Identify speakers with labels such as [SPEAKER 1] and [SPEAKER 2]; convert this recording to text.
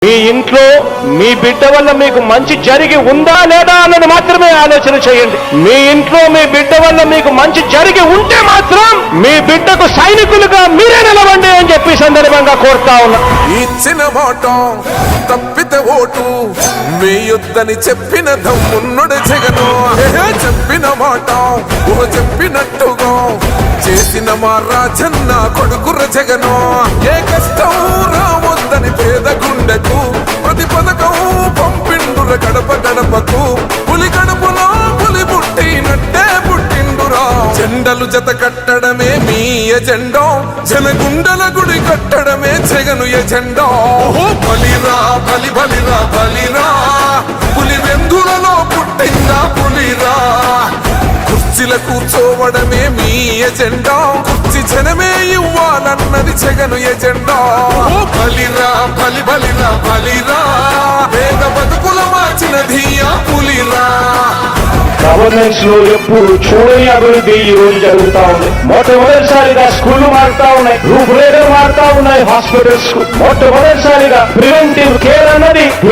[SPEAKER 1] మీ ఇంట్లో మీ బిడ్డ వల్ల మీకు మంచి జరిగి ఉందా లేదా అన్నది మాత్రమే ఆలోచన చేయండి. మీ ఇంట్లో మీ బిడ్డ వల్ల మీకు మంచి జరిగి ఉంటే మాత్రం మీ బిడ్డకు సైనికులుగా మీరే నిలవండి అని చెప్పి సందర్భంగా కోరుతా ఉన్నా.
[SPEAKER 2] ఇచ్చిన మాట తప్పితే ఓటు వేయొద్దని చెప్పిన దమ్మున్నడు జగను. చెప్పిన మాట చెప్పినట్టుగా చేసిన మా రాజన్న కొడుకుర జగను. ఏ కష్టం రావద్దని పేద గుండెకు ప్రతి పథకం పంపిండుర గడప గడపకు. పులి గడపలో పులి పుట్టినట్టే పుట్టిండురా. జెండలు జత కట్టడమే మీ ఎజెండా, జనగుండల గుడి కట్టడమే జగను ఎజెండా. బలిరా బలి బలిరా బలిరా, పులి వెందులలో పుట్టిందా పులిరా. కుర్చీల కూర్చోవడమే మీ ఎజెండా, కుర్చీ జనమే ఇవ్వాలన్నది జగను ఎజెండా. బలిరా బలి బలిరా బలిరా, పేద బతుకుల మార్చినది ఆ పులిరా.
[SPEAKER 1] గవర్నెన్స్ లో ఎప్పుడు చూడని అభివృద్ధి ఈ రోజు జరుగుతా ఉంది. మొట్టమొదటిసారిగా స్కూళ్లు మారుతా ఉన్నాయి, రూపురేఖలు మారుతా ఉన్నాయి, హాస్పిటల్స్ మొట్టమొదటిసారిగా ప్రివెంటివ్ కేర్ అన్నది